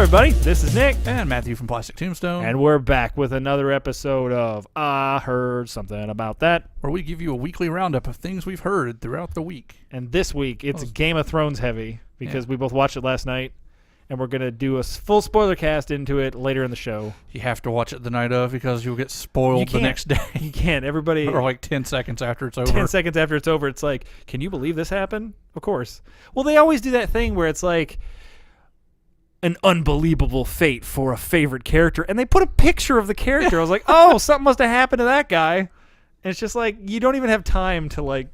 everybody. This is Nick. And Matthew from Plastic Tombstone. And we're back with another episode of I Heard Something About That, where we give you a weekly roundup of things we've heard throughout the week. And this week, it's Game of Thrones heavy because we both watched it last night. And we're going to do a full spoiler cast into it later in the show. You have to watch it the night of because you'll get spoiled the next day. You can't. Everybody... Or like 10 seconds after it's over. 10 seconds after it's over, it's like, can you believe this happened? Of course. Well, they always do that thing where it's like an unbelievable fate for a favorite character. And they put a picture of the character. I was like, oh, something must have happened to that guy. And it's just like, you don't even have time to like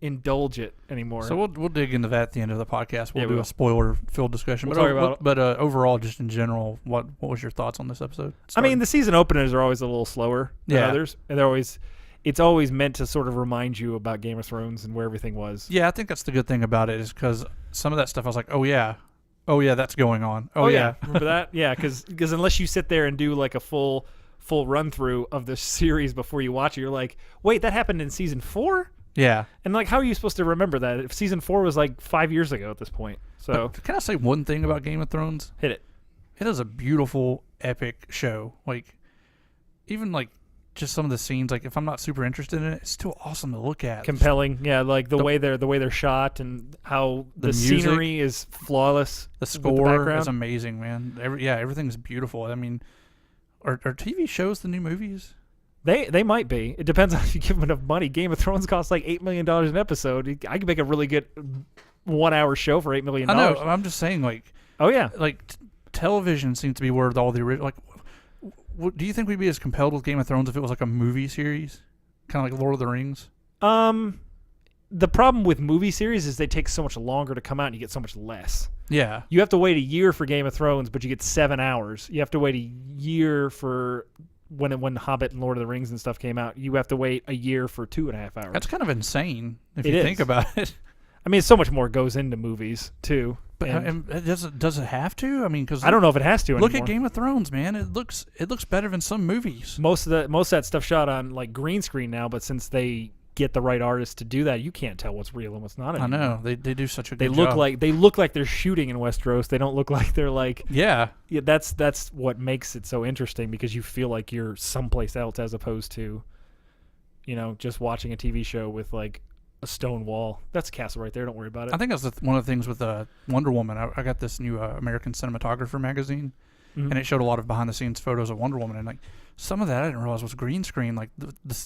indulge it anymore. So we'll dig into that at the end of the podcast. We'll do a spoiler-filled discussion. But overall, just in general, what was your thoughts on this episode? I mean, the season openers are always a little slower than others, and it's always meant to sort of remind you about Game of Thrones and where everything was. Yeah, I think that's the good thing about it is because some of that stuff I was like, oh yeah, that's going on. Oh yeah. Remember that? Yeah, because unless you sit there and do like a full run through of the series before you watch it, you're like, wait, that happened in season 4? Yeah. And like, how are you supposed to remember that if season 4 was like 5 years ago at this point? So but can I say one thing about Game of Thrones? Hit it. It is a beautiful, epic show. Like, even like just some of the scenes, like if I'm not super interested in it, it's still awesome to look at. Compelling. Yeah, like the way they're shot and how the scenery is flawless. The score is amazing, man. Everything's beautiful. I mean, are TV shows the new movies? They might be. It depends on if you give them enough money. Game of Thrones costs like $8 million an episode. I could make a really good 1 hour show for $8 million. I know. I'm just saying, like, oh yeah, like television seems to be where all the original. Like, do you think we'd be as compelled with Game of Thrones if it was like a movie series, kind of like Lord of the Rings? The problem with movie series is they take so much longer to come out, and you get so much less. Yeah, you have to wait a year for Game of Thrones, but you get 7 hours. You have to wait a year for. When Hobbit and Lord of the Rings and stuff came out, you have to wait a year for 2.5 hours. That's kind of insane if you think about it. I mean, so much more goes into movies too. But does it have to? I mean, because I don't know if it has to. Look at Game of Thrones, man. It looks better than some movies. Most of that stuff shot on like green screen now, but since they get the right artists to do that, you can't tell what's real and what's not anymore. I know they do such a good job. They look like they're shooting in Westeros. They don't look like they're like yeah. That's what makes it so interesting because you feel like you're someplace else as opposed to, just watching a TV show with like a stone wall. That's a castle right there. Don't worry about it. I think that's one of the things with Wonder Woman. I got this new American Cinematographer magazine, and it showed a lot of behind the scenes photos of Wonder Woman, and like some of that I didn't realize was green screen. Like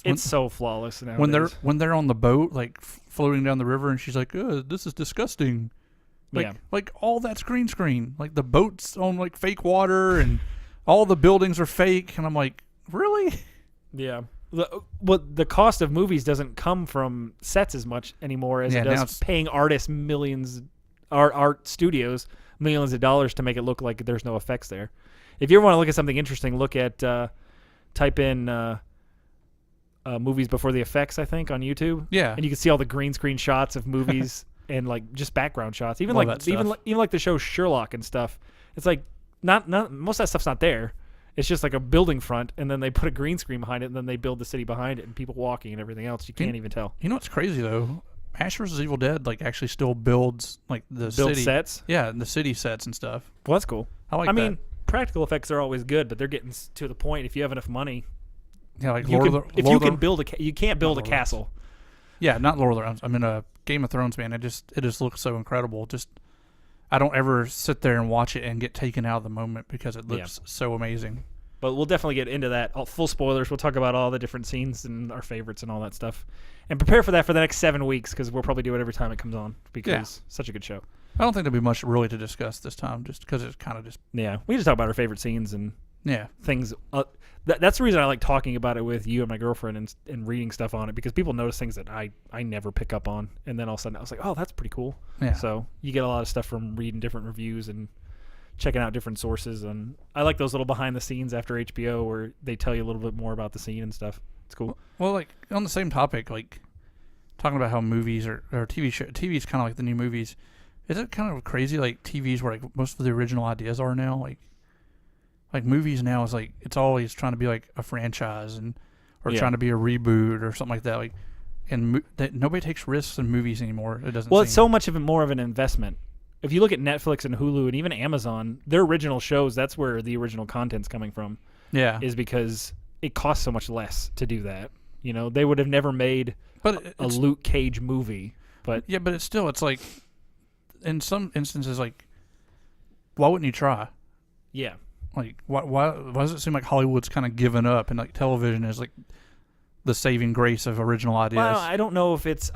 it's so flawless nowadays. When they're on the boat, like floating down the river, and she's like, "This is disgusting." Like all that's green screen. Like the boats on like fake water, and all the buildings are fake, and I'm like, really? Yeah. The cost of movies doesn't come from sets as much anymore as it does paying artists art studios millions of dollars to make it look like there's no effects there. If you ever want to look at something interesting, look at type in movies before the effects, I think, on YouTube. Yeah. And you can see all the green screen shots of movies and like just background shots. Even like the show Sherlock and stuff. It's like not most of that stuff's not there. It's just like a building front, and then they put a green screen behind it, and then they build the city behind it, and people walking and everything else. You can't even tell. You know what's crazy though? Ash vs. Evil Dead like actually still builds like the city sets. Yeah, the city sets and stuff. Well, that's cool. I mean, practical effects are always good, but they're getting to the point. If you have enough money, yeah, like you can't build a castle. Yeah, not Lord of the Rings. I mean, Game of Thrones, man. It just looks so incredible. Just I don't ever sit there and watch it and get taken out of the moment because it looks so amazing. But we'll definitely get into that. Full spoilers. We'll talk about all the different scenes and our favorites and all that stuff. And prepare for that for the next 7 weeks because we'll probably do it every time it comes on because it's such a good show. I don't think there'll be much really to discuss this time just because it's kind of just... Yeah, we just talk about our favorite scenes and things. That's the reason I like talking about it with you and my girlfriend and reading stuff on it because people notice things that I never pick up on. And then all of a sudden I was like, oh, that's pretty cool. Yeah. So you get a lot of stuff from reading different reviews and checking out different sources, and I like those little behind the scenes after HBO where they tell you a little bit more about the scene and stuff. It's cool. Well, like on the same topic, like talking about how movies or TV is kind of like the new movies. Is it kind of crazy like TV's where like most of the original ideas are now? Like movies now is like it's always trying to be like a franchise or trying to be a reboot or something like that. Like, and nobody takes risks in movies anymore. It doesn't. Well, it's so much of it more of an investment. if you look at Netflix and Hulu and even Amazon, their original shows, that's where the original content's coming from. Yeah. Is because it costs so much less to do that. You know, they would have never made a Luke Cage movie. But yeah, but it's like, in some instances, like, why wouldn't you try? Yeah. Like, why does it seem like Hollywood's kind of given up and like television is like the saving grace of original ideas? Well, I don't know if it's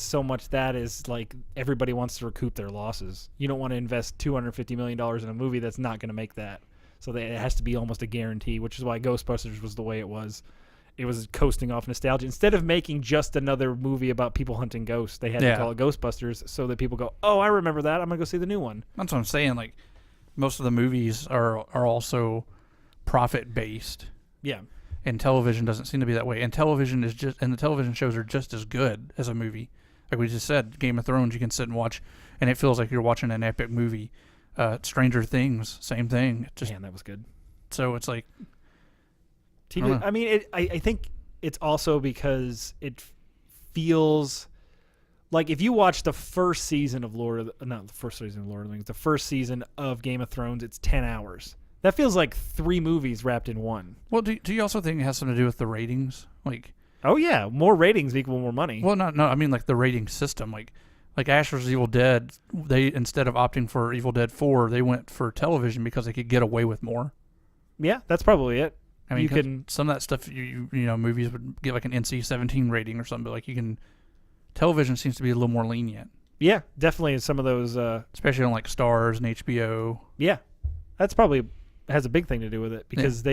so much that is like everybody wants to recoup their losses. You don't want to invest $250 million in a movie that's not going to make that. So it has to be almost a guarantee, which is why Ghostbusters was the way it was. It was coasting off nostalgia. Instead of making just another movie about people hunting ghosts, they had to call it Ghostbusters so that people go, oh, I remember that. I'm going to go see the new one. That's what I'm saying. Like, most of the movies are also profit-based. Yeah. And television doesn't seem to be that way. And the television shows are just as good as a movie. Like we just said, Game of Thrones, you can sit and watch, and it feels like you're watching an epic movie. Stranger Things, same thing. Man, that was good. So it's like... TV. I mean, I think it's also because it feels like if you watch the first season of the first season of Game of Thrones, it's 10 hours. That feels like 3 movies wrapped in one. Well, do you also think it has something to do with the ratings? Like, oh yeah, more ratings equal more money. Well, no, I mean like the rating system. Like Ash vs. Evil Dead, they instead of opting for Evil Dead 4, they went for television because they could get away with more. Yeah, that's probably it. I mean, some of that stuff, you know, movies would get like an NC-17 rating or something, but like television seems to be a little more lenient. Yeah, definitely in some of those. Especially on like Stars and HBO. Yeah, that's probably has a big thing to do with it because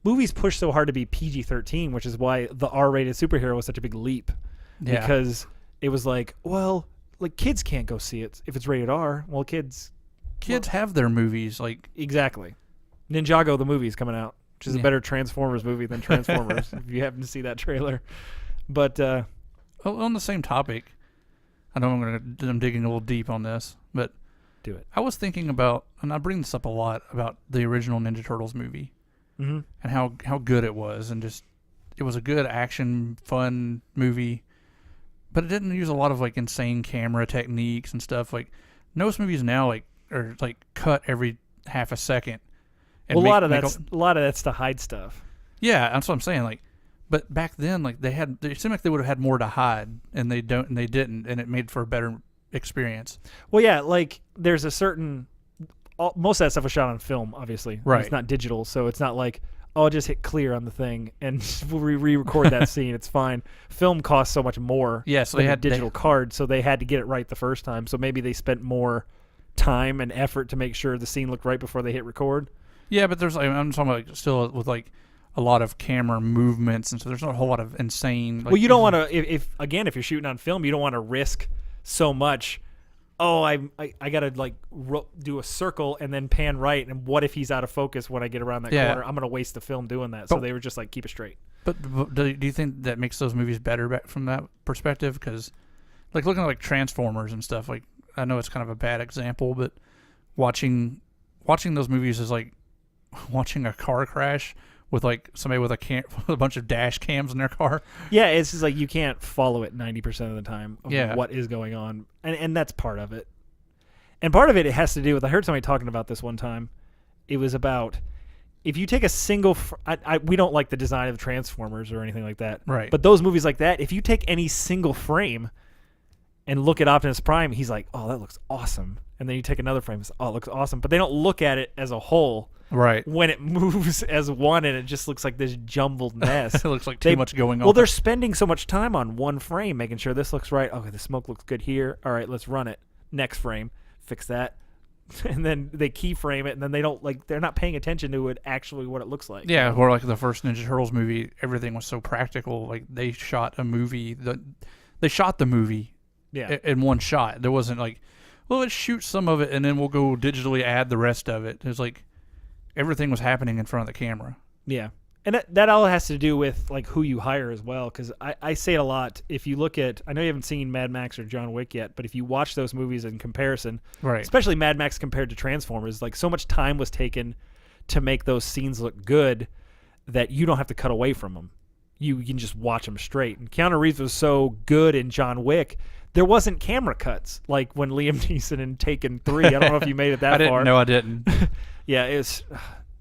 movies push so hard to be PG-13, which is why the R-rated superhero was such a big leap. Yeah. Because it was like, well, like kids can't go see it if it's rated R. Well, kids have their movies like exactly. Ninjago the movie is coming out, which is a better Transformers movie than Transformers, if you happen to see that trailer. But on the same topic, I know I'm digging a little deep on this, but do it. I was thinking about, and I bring this up a lot, about the original Ninja Turtles movie and how good it was, and just it was a good action, fun movie, but it didn't use a lot of like insane camera techniques and stuff. Like most movies now, are cut every half a second. Well, a lot of that's to hide stuff. Yeah, that's what I'm saying. Like, but back then, like it seemed like they would have had more to hide, and they didn't, and it made for a better experience. Well, yeah, like there's a certain most of that stuff was shot on film, obviously. Right. It's not digital, so it's not like I'll just hit clear on the thing and we'll re-record that scene. It's fine. Film costs so much more. Yeah, so they had digital cards, so they had to get it right the first time. So maybe they spent more time and effort to make sure the scene looked right before they hit record. Yeah, but I'm talking about still with like a lot of camera movements, and so there's not a whole lot of insane. Well, you don't want to. If you're shooting on film, you don't want to risk so much. Oh, I gotta like do a circle and then pan right, and what if he's out of focus when I get around that corner? I'm gonna waste the film doing that. So they were just like, keep it straight. But do you think that makes those movies better from that perspective? Because like looking at like Transformers and stuff, like I know it's kind of a bad example, but watching those movies is like watching a car crash with like somebody with a bunch of dash cams in their car. Yeah, it's just like you can't follow it 90% of the time of what is going on, and that's part of it. And part of it has to do with, I heard somebody talking about this one time. It was about if you take a single we don't like the design of Transformers or anything like that, right? But those movies like that, if you take any single frame and look at Optimus Prime, he's like, oh, that looks awesome. And then you take another frame, it's, oh, it looks awesome. But they don't look at it as a whole. Right. When it moves as one, and it just looks like this jumbled mess. It looks like too much going on. Well, they're spending so much time on one frame, making sure this looks right. Okay, the smoke looks good here. All right, let's run it. Next frame, fix that. And then they keyframe it, and then they're not paying attention to it actually what it looks like. Yeah, or like the first Ninja Turtles movie, everything was so practical. Like they shot the movie in one shot. There wasn't like, well, let's shoot some of it and then we'll go digitally add the rest of it. It was like everything was happening in front of the camera. Yeah. And that all has to do with like who you hire as well, because I say it a lot. If you look at, I know you haven't seen Mad Max or John Wick yet, but if you watch those movies in comparison, right, especially Mad Max compared to Transformers, like so much time was taken to make those scenes look good that you don't have to cut away from them. you can just watch them straight. And Keanu Reeves was so good in John Wick, there wasn't camera cuts like when Liam Neeson in Taken 3. I don't know if you made it that far. No, I didn't. Yeah, it's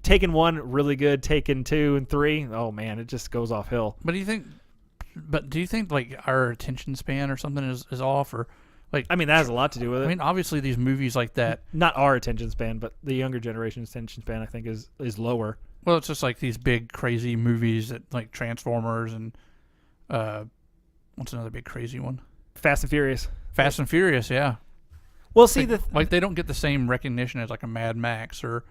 Taken 1 really good. Taken 2 and 3, oh man, it just goes off hill. But do you think like our attention span or something is off, or like? I mean, that has a lot to do with it. I mean, obviously these movies like that. Not our attention span, but the younger generation's attention span, I think, is lower. Well, it's just like these big crazy movies that like Transformers and what's another big crazy one? Fast and Furious. Fast and Furious, yeah. Well, see, like they don't get the same recognition as like a Mad Max or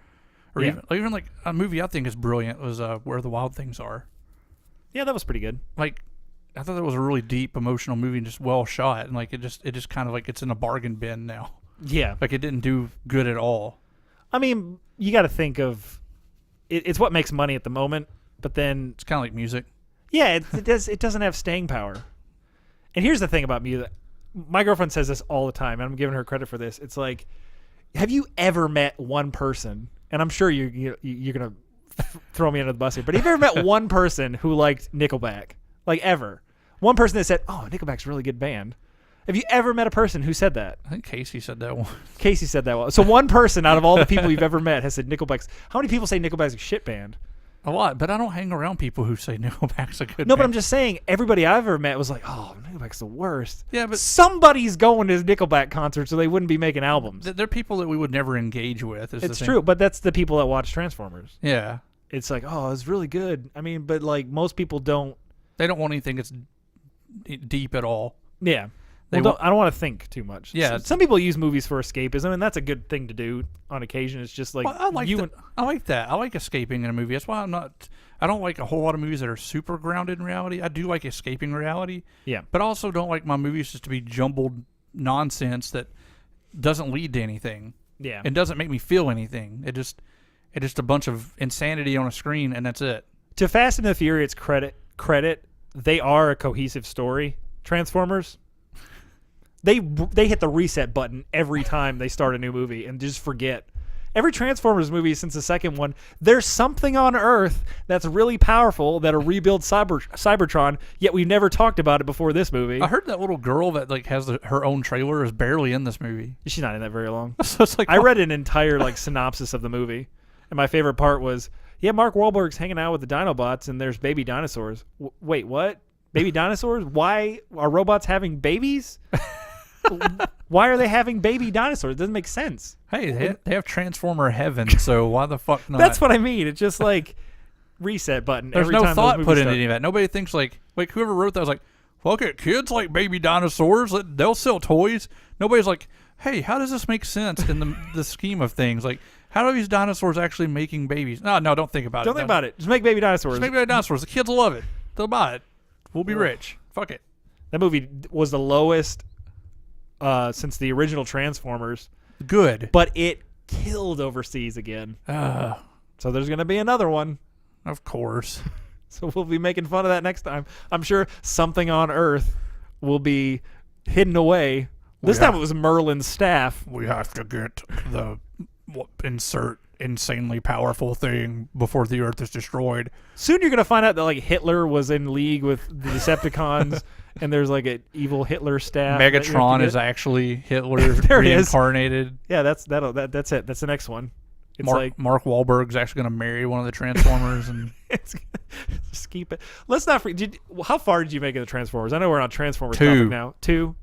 even like a movie I think is brilliant was Where the Wild Things Are. Yeah, that was pretty good. Like, I thought that was a really deep, emotional movie and just well shot, and like it just kind of like it's in a bargain bin now. Yeah, like it didn't do good at all. I mean, you got to think of it's what makes money at the moment, but then it's kind of like music. Yeah, it doesn't have staying power. And here's the thing about music. My girlfriend says this all the time, and I'm giving her credit for this. It's like, have you ever met one person? And I'm sure you're gonna throw me under the bus here, but have you ever met one person who liked Nickelback? Like, ever? One person that said, "Oh, Nickelback's a really good band." Have you ever met a person who said that? I think Casey said that one. Casey said that one. So one person out of all the people you've ever met has said Nickelback's. How many people say Nickelback's a shit band? A lot, but I don't hang around people who say Nickelback's a good band. No, but I'm just saying, everybody I've ever met was like, "Oh, Nickelback's the worst." Yeah, but somebody's going to Nickelback concerts, so they wouldn't be making albums. They're people that we would never engage with. It's true, but that's the people that watch Transformers. Yeah, it's like, oh, it's really good. I mean, but like most people don't. They don't want anything that's deep at all. Yeah. I don't want to think too much. Yeah, some people use movies for escapism, and that's a good thing to do on occasion. It's just like I like that. I like escaping in a movie. That's why I don't like a whole lot of movies that are super grounded in reality. I do like escaping reality. Yeah, but I also don't like my movies just to be jumbled nonsense that doesn't lead to anything. Yeah, and doesn't make me feel anything. It just a bunch of insanity on a screen, and that's it. To Fast and the Furious credit, they are a cohesive story. Transformers. They hit the reset button every time they start a new movie and just forget. Every Transformers movie since the second one, there's something on Earth that's really powerful that'll rebuild Cybertron, yet we've never talked about it before this movie. I heard that little girl that like has her own trailer is barely in this movie. She's not in that very long. So it's like, I read an entire like synopsis of the movie, and my favorite part was, Mark Wahlberg's hanging out with the Dinobots and there's baby dinosaurs. Wait, what? Baby dinosaurs? Why are robots having babies? Why are they having baby dinosaurs? It doesn't make sense. Hey, they have Transformer heaven, so why the fuck not? That's what I mean. It's just like reset button. There's every no time thought put into any of that. Nobody thinks like whoever wrote that was like, fuck it, kids like baby dinosaurs. They'll sell toys. Nobody's like, hey, how does this make sense in the scheme of things? Like, how are these dinosaurs actually making babies? No, don't think about it. Don't think about it. Just make baby dinosaurs. Just make baby dinosaurs. The kids will love it. They'll buy it. We'll be rich. Fuck it. That movie was the lowest since the original Transformers. Good. But it killed overseas again. So there's going to be another one. Of course. So we'll be making fun of that next time. I'm sure something on Earth will be hidden away. This time it was Merlin's staff. We have to get the insert insanely powerful thing before the Earth is destroyed. Soon you're going to find out that like Hitler was in league with the Decepticons and there's like an evil Hitler staff. Megatron is actually Hitler reincarnated. Yeah, that's it. That's the next one. It's Mark Wahlberg's actually going to marry one of the Transformers and just keep it. Let's not forget. How far did you make of the Transformers? I know we're on Transformers topic now. 2.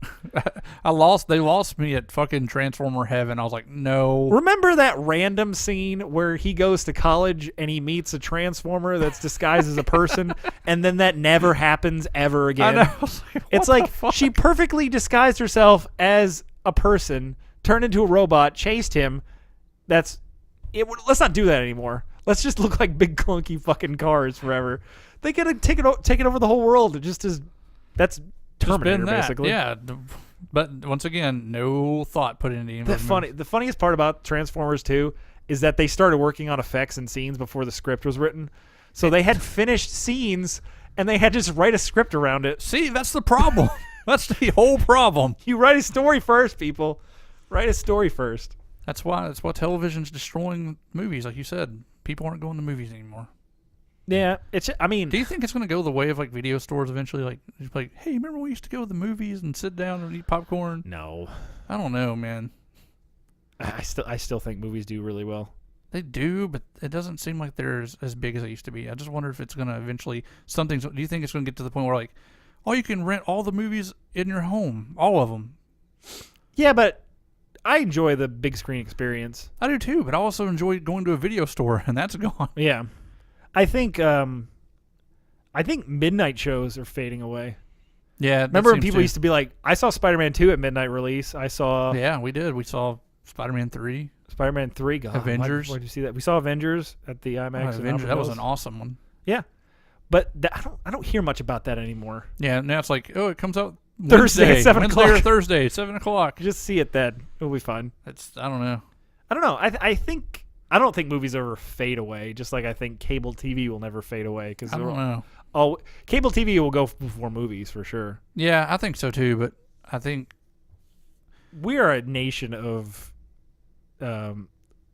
They lost me at fucking Transformer heaven. I was like, no. Remember that random scene where he goes to college and he meets a Transformer that's disguised as a person, and then that never happens ever again? I know. Like, it's like she perfectly disguised herself as a person, turned into a robot, chased him. Let's not do that anymore. Let's just look like big clunky fucking cars forever. They gotta take it over the whole world. That's Terminator basically. Yeah, but once again, no thought put into it. The funniest part about Transformers 2 is that they started working on effects and scenes before the script was written. So they had finished scenes and they had to just write a script around it. See, that's the problem. That's the whole problem. You write a story first, people. Write a story first. That's why television's destroying movies, like you said. People aren't going to movies anymore. Yeah, it's. I mean, do you think it's going to go the way of like video stores eventually? Like, hey, remember we used to go to the movies and sit down and eat popcorn? No, I don't know, man. I still think movies do really well. They do, but it doesn't seem like they're as big as they used to be. I just wonder if it's going to eventually do you think it's going to get to the point where like, oh, you can rent all the movies in your home, all of them? Yeah, but I enjoy the big screen experience. I do too, but I also enjoy going to a video store, and that's gone. Yeah. I think midnight shows are fading away. Yeah. Remember when people used to be like, I saw Spider-Man 2 at midnight release. I saw... Yeah, we did. We saw Spider-Man 3. Spider-Man 3. God, Avengers. Why did you see that? We saw Avengers at the IMAX. Avengers, that was an awesome one. Yeah. But I don't hear much about that anymore. Yeah, now it's like, oh, it comes out Thursday at 7 Wednesday o'clock. or Thursday, 7 o'clock. Just see it then. It'll be fine. I don't know. I don't think movies ever fade away, just like I think cable TV will never fade away. Cause I don't know. Oh, cable TV will go before movies for sure. Yeah, I think so too, but I think... We are a nation of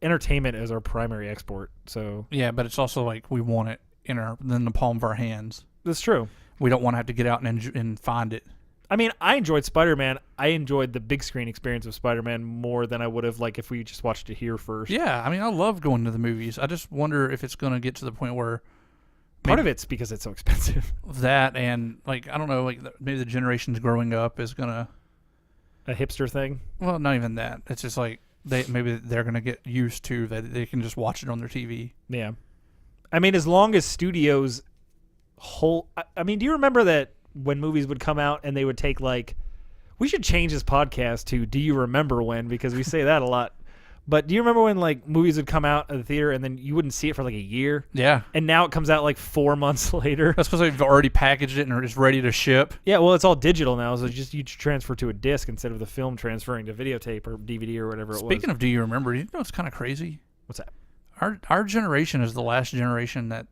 entertainment as our primary export. So yeah, but it's also like we want it in the palm of our hands. That's true. We don't want to have to get out and find it. I mean, I enjoyed Spider-Man. I enjoyed the big screen experience of Spider-Man more than I would have like if we just watched it here first. Yeah, I mean, I love going to the movies. I just wonder if it's going to get to the point where part of it's because it's so expensive. That and like I don't know, like maybe the generations growing up is gonna a hipster thing. Well, not even that. It's just like maybe they're gonna get used to that they can just watch it on their TV. Yeah, I mean, as long as studios I mean, do you remember that when movies would come out and they would take like, we should change this podcast to "Do you remember when?" because we say that a lot. But do you remember when like movies would come out of the theater and then you wouldn't see it for like a year? Yeah. And now it comes out like 4 months later. That's because they've already packaged it and it's ready to ship. Yeah, well, it's all digital now, so just you transfer to a disc instead of the film transferring to videotape or DVD or whatever it was. Speaking of "Do you remember?" You know what's kind of crazy? What's that? Our generation is the last generation that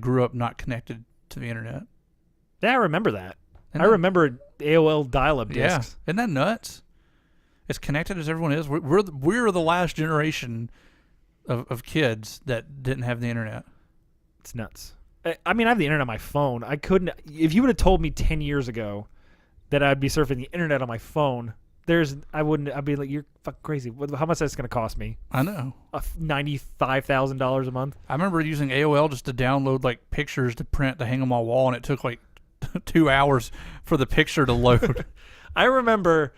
grew up not connected to the internet. Yeah, I remember that. I remember AOL dial-up discs. Yeah, isn't that nuts? As connected as everyone is, we're the last generation of kids that didn't have the internet. It's nuts. I mean, I have the internet on my phone. I couldn't. If you would have told me 10 years ago that I'd be surfing the internet on my phone, I'd be like, you're fucking crazy. How much that's going to cost me? I know. $95,000 a month. I remember using AOL just to download like pictures to print to hang on my wall, and it took like 2 hours for the picture to load. I remember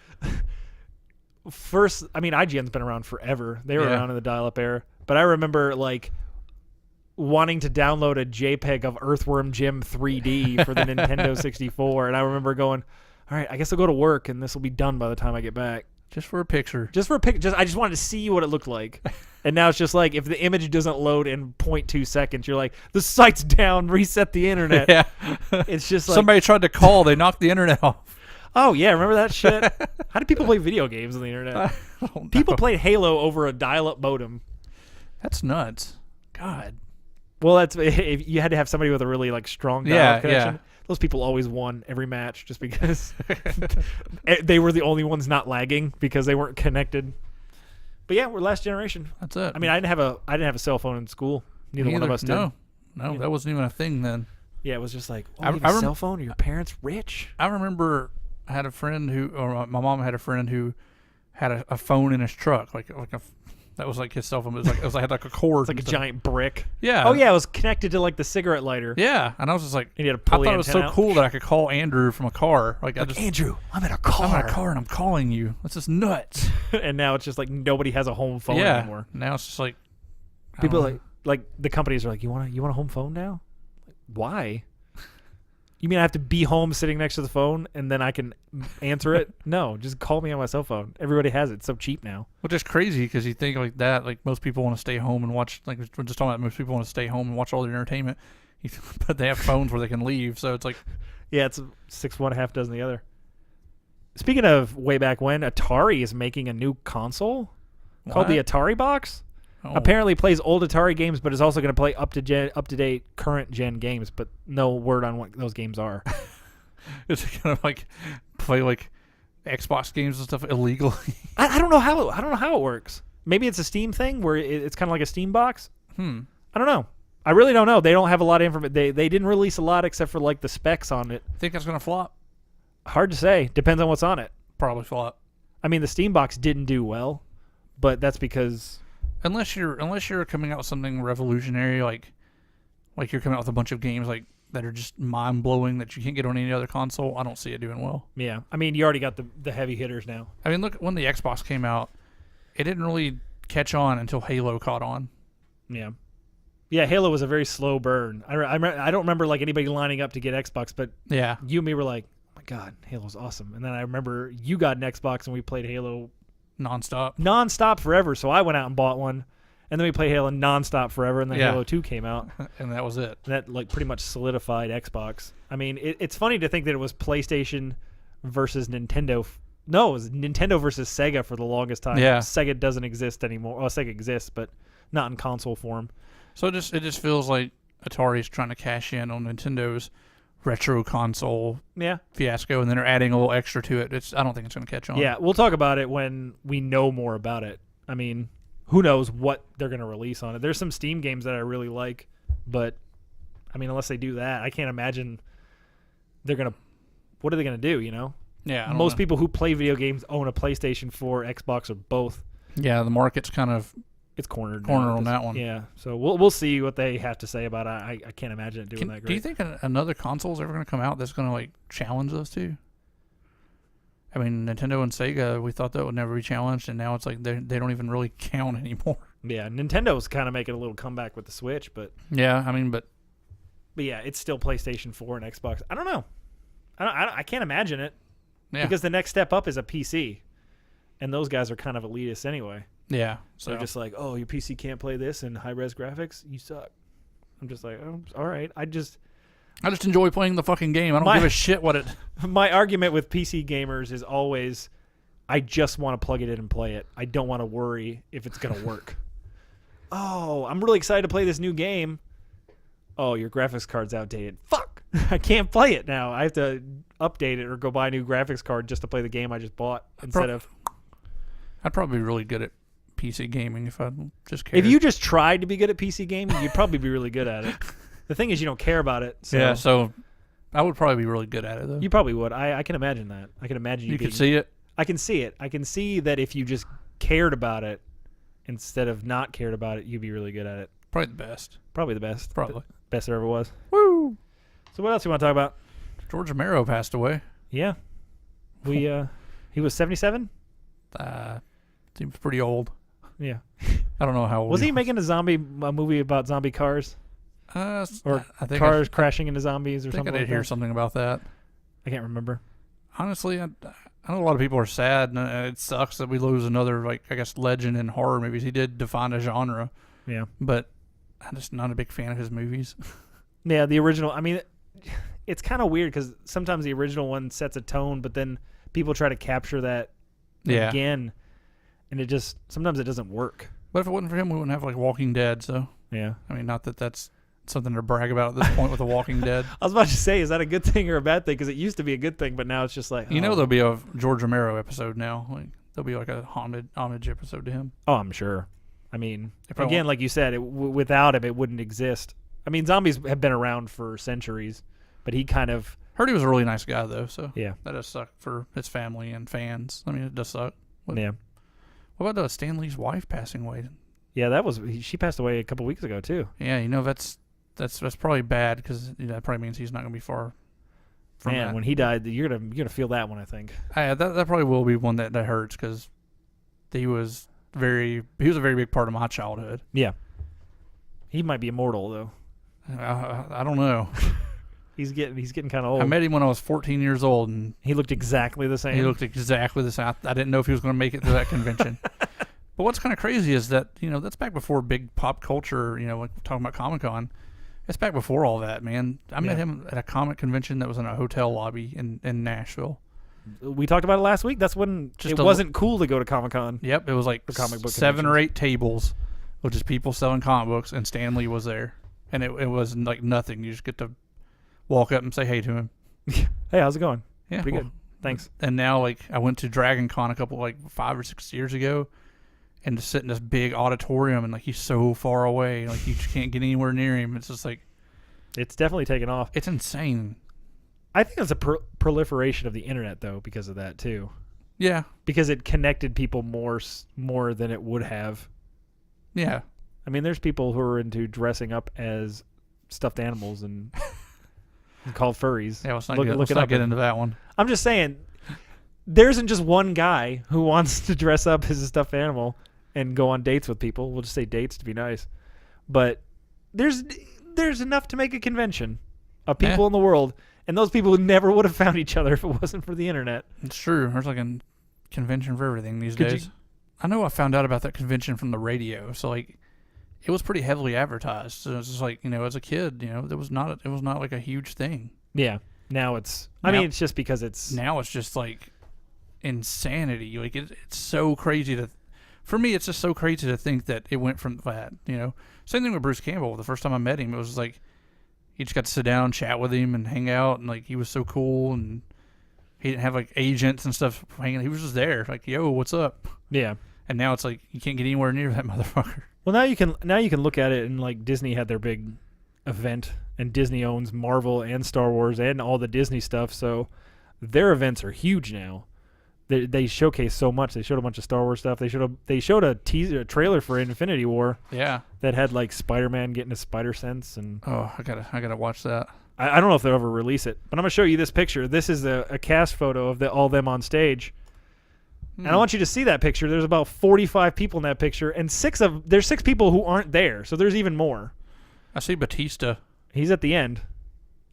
first, I mean, IGN's been around forever. They were around in the dial-up era. But I remember like wanting to download a JPEG of Earthworm Jim 3D for the Nintendo 64, and I remember going, all right, I guess I'll go to work and this will be done by the time I get back. Just for a picture. I just wanted to see what it looked like. And now it's just like, if the image doesn't load in 0.2 seconds, you're like, the site's down, reset the internet. Yeah. It's just like... Somebody tried to call, they knocked the internet off. Oh, yeah, remember that shit? How do people play video games on the internet? People played Halo over a dial-up modem. That's nuts. God. Well, that's if you had to have somebody with a really like strong dial-up connection. Yeah. Those people always won every match just because they were the only ones not lagging because they weren't connected. But yeah, we're last generation. That's it. I mean, I didn't have a cell phone in school. Neither one of us did. No, that wasn't even a thing then. Yeah, it was just like, you have a cell phone? Are your parents rich? I remember I had a friend my mom had a friend who had a phone in his truck, that was like his cell phone. It was like a cord. It's like a giant brick. Yeah. Oh yeah, it was connected to like the cigarette lighter. Yeah, and I was just like, and you had to pull I thought it was so cool that I could call Andrew from a car. Andrew, I'm in a car and I'm calling you. That's just nuts. And now it's just like nobody has a home phone anymore. Now it's just like people like the companies are like, you want a home phone now? Like, why? You mean I have to be home sitting next to the phone and then I can answer it? No, just call me on my cell phone. Everybody has it. It's so cheap now. Which is crazy because you think like that, like most people want to stay home and watch, like we're just talking about most people want to stay home and watch all their entertainment, but they have phones where they can leave. So it's like... Yeah, it's 6 one, half dozen the other. Speaking of way back when, Atari is making a new console called the Atari Box. Oh. Apparently plays old Atari games, but is also going to play up to date current gen games. But no word on what those games are. It's kind of like play like Xbox games and stuff illegally. I don't know how it works. Maybe it's a Steam thing where it's kind of like a Steam box. I don't know. I really don't know. They don't have a lot of information. They didn't release a lot except for like the specs on it. Think that's gonna flop? Hard to say. Depends on what's on it. Probably flop. I mean, the Steam box didn't do well, but that's because unless you're coming out with something revolutionary, like you're coming out with a bunch of games like that are just mind blowing that you can't get on any other console, I don't see it doing well. Yeah, I mean, you already got the heavy hitters now. I mean, look, when the Xbox came out, it didn't really catch on until Halo caught on. Yeah. Yeah, Halo was a very slow burn. I don't remember like anybody lining up to get Xbox, but yeah, you and me were like, oh my God, Halo's awesome. And then I remember you got an Xbox and we played Halo nonstop forever. So I went out and bought one, and then we played Halo nonstop forever, and then Halo 2 came out. And that was it. And that like pretty much solidified Xbox. I mean, it's funny to think that it was PlayStation versus Nintendo. No, it was Nintendo versus Sega for the longest time. Yeah. Sega doesn't exist anymore. Well, Sega exists, but not in console form. So it just feels like Atari's trying to cash in on Nintendo's retro console fiasco, and then they're adding a little extra to it. I don't think it's going to catch on. Yeah, we'll talk about it when we know more about it. I mean, who knows what they're going to release on it. There's some Steam games that I really like, but I mean, unless they do that, I can't imagine they're going to – what are they going to do, you know? Yeah, most people who play video games own a PlayStation 4, Xbox, or both. Yeah, the market's kind of – it's cornered on that one. Yeah, so we'll see what they have to say about it. I can't imagine it doing that great. Do you think another console is ever going to come out that's going to like challenge those two? I mean, Nintendo and Sega, we thought that would never be challenged, and now it's like they don't even really count anymore. Yeah, Nintendo's kind of making a little comeback with the Switch, but yeah, I mean, but yeah, it's still PlayStation 4 and Xbox. I don't know. I can't imagine it. Yeah, because the next step up is a PC, and those guys are kind of elitist anyway. Yeah. So they're just like, oh, your PC can't play this in high-res graphics? You suck. I'm just like, oh, all right. I just enjoy playing the fucking game. I don't give a shit what it... My argument with PC gamers is always, I just want to plug it in and play it. I don't want to worry if it's going to work. Oh, I'm really excited to play this new game. Oh, your graphics card's outdated. Fuck. I can't play it now. I have to update it or go buy a new graphics card just to play the game I just bought instead of... I'd probably be really good at PC gaming if I just cared. If you just tried to be good at PC gaming, you'd probably be really good at it. The thing is, you don't care about it. So yeah, so I would probably be really good at it, though. You probably would. I can imagine that. I can imagine you could see it. I can see it. I can see that if you just cared about it instead of not cared about it, you'd be really good at it. Probably the best. Probably the best. Probably. Best there ever was. Woo! So what else you want to talk about? George Romero passed away. Yeah. He was 77? Seems pretty old. Yeah. I don't know how old was he making a movie about zombie cars? Or I think cars crashing into zombies or something? I did hear something about that. I can't remember. Honestly, I know a lot of people are sad, and it sucks that we lose another, like, I guess, legend in horror movies. He did define a genre. Yeah. But I'm just not a big fan of his movies. Yeah, the original. I mean, it's kind of weird because sometimes the original one sets a tone, but then people try to capture that again. And sometimes it doesn't work. But if it wasn't for him, we wouldn't have like Walking Dead. So yeah, I mean, not that that's something to brag about at this point with The Walking Dead. I was about to say, is that a good thing or a bad thing? Because it used to be a good thing, but now it's just like there'll be a George Romero episode now. Like there'll be like a homage episode to him. Oh, I'm sure. I mean, again, like you said, without him, it wouldn't exist. I mean, zombies have been around for centuries, but he kind of heard he was a really nice guy though. So yeah, that does suck for his family and fans. I mean, it does suck. Yeah. What about Stan Lee's wife passing away? Yeah, she passed away a couple weeks ago too. Yeah, that's probably bad because that probably means he's not going to be far from that. When he died, you're gonna feel that one, I think. That probably will be one that hurts because he was a very big part of my childhood. Yeah, he might be immortal though. I don't know. He's getting kind of old. I met him when I was 14 years old, and he looked exactly the same. I didn't know if he was going to make it to that convention. But what's kind of crazy is that that's back before big pop culture. Like talking about Comic-Con, it's back before all that, man. I met him at a comic convention that was in a hotel lobby in Nashville. We talked about it last week. That's when it wasn't cool to go to Comic-Con. Yep, it was like comic book 7 or 8 tables with just people selling comic books, and Stan Lee was there, and it was like nothing. You just get to walk up and say hey to him. Hey, how's it going? Yeah, pretty good. Thanks. And now, like, I went to Dragon Con a couple 5 or 6 years ago, and to sit in this big auditorium and like he's so far away, like you just can't get anywhere near him. It's just like it's definitely taken off. It's insane. I think it's a proliferation of the internet though because of that too. Yeah, because it connected people more than it would have. Yeah, I mean, there's people who are into dressing up as stuffed animals and called furries. Yeah, let's not get into that one. I'm just saying, there isn't just one guy who wants to dress up as a stuffed animal and go on dates with people. We'll just say dates to be nice. But there's enough to make a convention of people in the world, and those people never would have found each other if it wasn't for the internet. It's true. There's like a convention for everything these days. I know I found out about that convention from the radio, so like it was pretty heavily advertised. So it's just like, as a kid, it was not like a huge thing. Yeah. Now it's it's just because it's just like insanity. Like it's so crazy for me, it's just so crazy to think that it went from that, Same thing with Bruce Campbell. The first time I met him, it was like you just got to sit down, chat with him, and hang out, and like he was so cool, and he didn't have like agents and stuff hanging. He was just there, like, yo, what's up? Yeah. And now it's like you can't get anywhere near that motherfucker. Well, now you can look at it, and like Disney had their big event, and Disney owns Marvel and Star Wars and all the Disney stuff, so their events are huge now. They showcase so much. They showed a bunch of Star Wars stuff. They showed a trailer for Infinity War. Yeah. That had like Spider-Man getting his spider sense and. Oh, I gotta watch that. I don't know if they'll ever release it, but I'm gonna show you this picture. This is a cast photo of all them on stage. And I want you to see that picture. There's about 45 people in that picture, and there's 6 people who aren't there, so there's even more. I see Batista. He's at the end.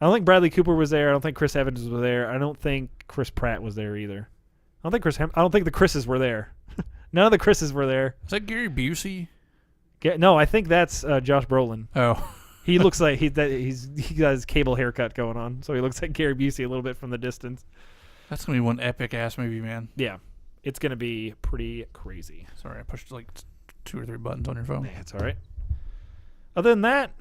I don't think Bradley Cooper was there. I don't think Chris Evans was there. I don't think Chris Pratt was there either. I don't think the Chris's were there. None of the Chris's were there. Is that Gary Busey? No, I think that's Josh Brolin. Oh. He looks like he got his cable haircut going on, so he looks like Gary Busey a little bit from the distance. That's going to be one epic ass movie, man. Yeah. It's going to be pretty crazy. Sorry, I pushed like 2 or 3 buttons on your phone. Yeah, it's all right. Other than that,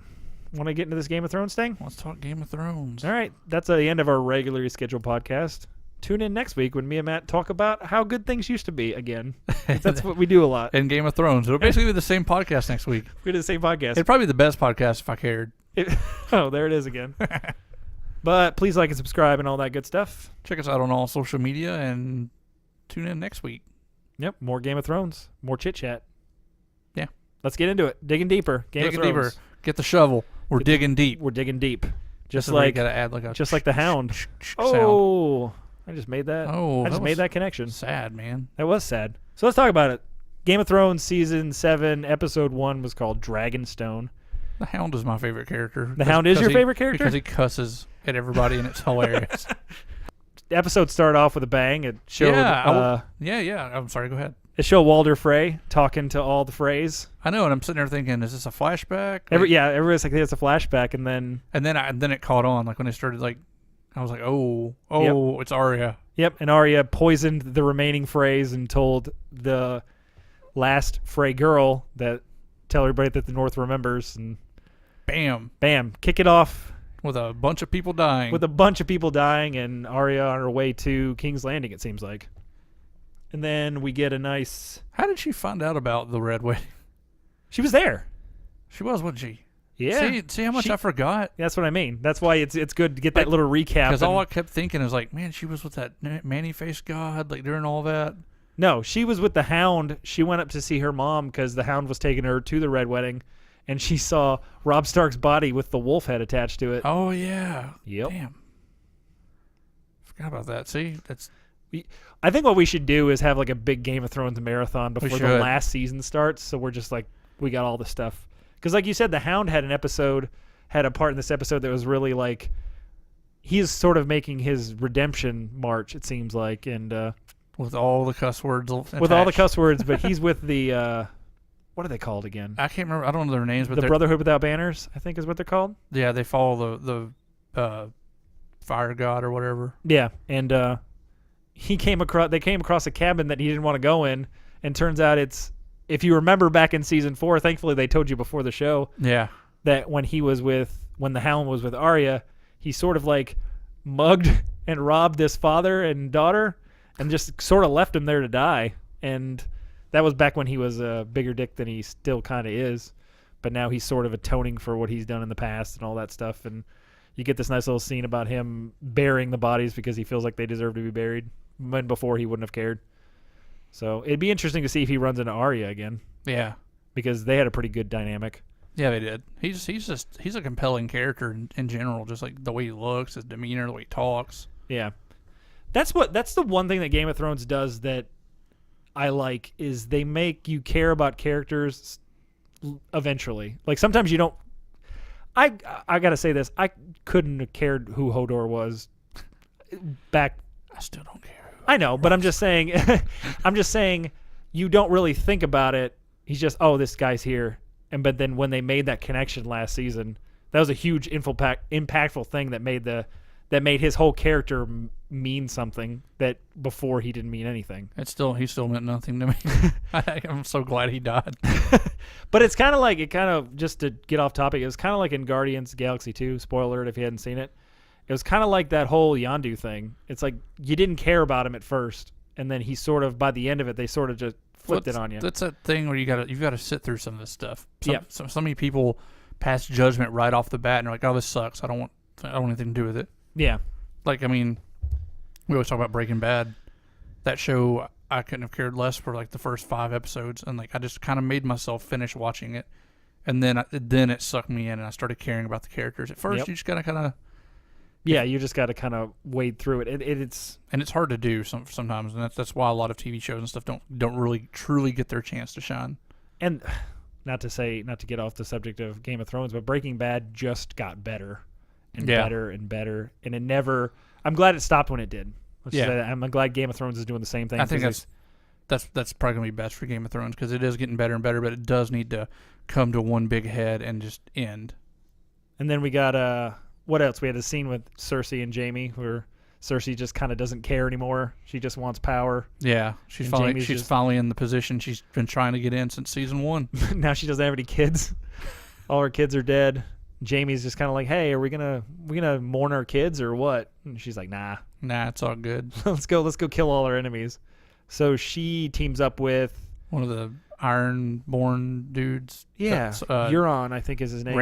want to get into this Game of Thrones thing? Let's talk Game of Thrones. All right. That's the end of our regularly scheduled podcast. Tune in next week when me and Matt talk about how good things used to be again. That's what we do a lot. And Game of Thrones. It'll basically be the same podcast next week. We do the same podcast. It'd probably be the best podcast if I cared. There it is again. But please like and subscribe and all that good stuff. Check us out on all social media and tune in next week. Yep. More Game of Thrones. More chit-chat. Yeah. Let's get into it. Digging deeper. Digging deeper. Get the shovel. We're digging deep. We're digging deep. Just like gotta add like the Hound. Oh. I just made that. Oh, I just made that connection. Sad, man. That was sad. So let's talk about it. Game of Thrones season 7, episode 1 was called Dragonstone. The Hound is my favorite character. The Hound is your favorite character? Because he cusses at everybody and it's hilarious. The episode started off with a bang. It showed. Yeah. I'm sorry. Go ahead. It showed Walder Frey talking to all the Freys. I know, and I'm sitting there thinking, is this a flashback? Everybody's like, it's a flashback, and then it caught on. Like when they started, like I was like, yep. It's Arya. Yep, and Arya poisoned the remaining Freys and told the last Frey girl that tell everybody that the North remembers, and bam, kick it off. With a bunch of people dying. And Arya on her way to King's Landing, it seems like. And then we get a nice... How did she find out about the Red Wedding? She was there. She was, wasn't she? Yeah. See how much I forgot? That's what I mean. That's why it's good to get that little recap. Because all I kept thinking is like, man, she was with that Manny-faced god, like during all that. No, she was with the Hound. She went up to see her mom because the Hound was taking her to the Red Wedding. And she saw Robb Stark's body with the wolf head attached to it. Oh, yeah. Yep. Damn. Forgot about that. See? I think what we should do is have like a big Game of Thrones marathon before the last season starts. So we're just like, we got all the stuff. Because like you said, the Hound had a part in this episode that was really like, he's sort of making his redemption march, it seems like. And with all the cuss words attached. With all the cuss words, but he's with the... what are they called again? I can't remember. I don't know their names, but the Brotherhood Without Banners, I think, is what they're called. Yeah, they follow the fire god or whatever. Yeah, and they came across a cabin that he didn't want to go in, and turns out it's, if you remember back in season 4, thankfully they told you before the show. Yeah. That when the Hound was with Arya, he sort of like mugged and robbed this father and daughter, and just sort of left him there to die, and That was back when he was a bigger dick than he still kind of is, but now he's sort of atoning for what he's done in the past and all that stuff. And you get this nice little scene about him burying the bodies because he feels like they deserve to be buried, when before he wouldn't have cared. So it'd be interesting to see if he runs into Arya again. Yeah, because they had a pretty good dynamic. Yeah, they did. He's a compelling character in general, just like the way he looks, his demeanor, the way he talks. Yeah. That's the one thing that Game of Thrones does that I like, is they make you care about characters eventually. Like sometimes you don't. I gotta say this. I couldn't have cared who Hodor was back. I still don't care. I know, but I'm just saying. I'm just saying you don't really think about it. He's just, oh, this guy's here. But then when they made that connection last season, that was a huge impactful thing that made his whole character mean something that before he didn't mean anything. He still meant nothing to me. I'm so glad he died. But it's kind of like, just to get off topic, it was kind of like in Guardians of the Galaxy 2, spoiler alert if you hadn't seen it. It was kind of like that whole Yondu thing. It's like you didn't care about him at first, and then he sort of, by the end of it, they sort of just flipped it on you. That's that thing where you've got to sit through some of this stuff. So many people pass judgment right off the bat and are like, "Oh, this sucks. I don't want anything to do with it." Yeah. Like, I mean, we always talk about Breaking Bad. That show, I couldn't have cared less for like the first 5 episodes, and like I just kind of made myself finish watching it, and then it sucked me in, and I started caring about the characters. At first, you just gotta kind of. Yeah, you just got to kind of wade through it. It's hard to do sometimes, and that's why a lot of TV shows and stuff don't really truly get their chance to shine. And not to get off the subject of Game of Thrones, but Breaking Bad just got better and better and better, and it never. I'm glad it stopped when it did. I'm glad Game of Thrones is doing the same thing. I think that's probably gonna be best for Game of Thrones because it is getting better and better, but it does need to come to one big head and just end. And then we got what else? We had a scene with Cersei and Jaime where Cersei just kind of doesn't care anymore. She just wants power. Yeah, she's finally in the position she's been trying to get in since season 1. Now she doesn't have any kids. All her kids are dead. Jaime's just kind of like, "Hey, are we gonna mourn our kids or what?" And she's like, "Nah, it's all good. let's go kill all our enemies." So she teams up with one of the Ironborn dudes. Yeah, Euron, I think is his name.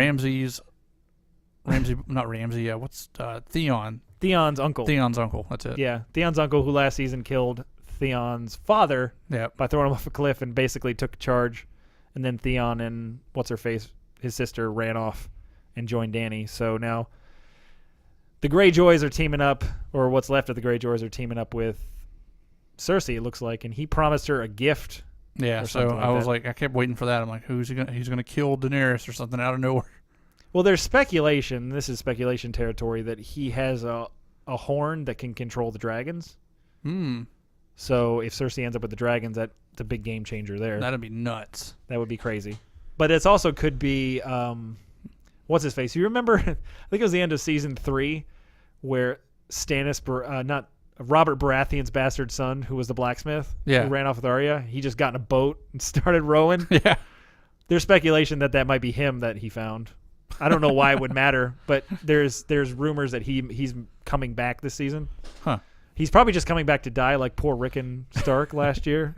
Not Ramsey. Yeah, what's Theon? Theon's uncle. That's it. Yeah, Theon's uncle, who last season killed Theon's father by throwing him off a cliff and basically took charge. And then Theon and his sister, ran off and joined Dany. So now the Greyjoys are teaming up, or what's left of the Greyjoys are teaming up with Cersei, it looks like, and he promised her a gift. Yeah, so I was like, I kept waiting for that. I'm like, he's gonna kill Daenerys or something out of nowhere. Well, there's speculation, this is speculation territory, that he has a horn that can control the dragons. So if Cersei ends up with the dragons, that's a big game changer there. That'd be nuts. That would be crazy. But it also could be, what's his face? You remember, I think it was the end of season 3, where Robert Baratheon's bastard son, who was the blacksmith, who ran off with Arya, he just got in a boat and started rowing. Yeah. There's speculation that might be him that he found. I don't know why it would matter, but there's rumors that he's coming back this season. Huh. He's probably just coming back to die like poor Rickon Stark last year.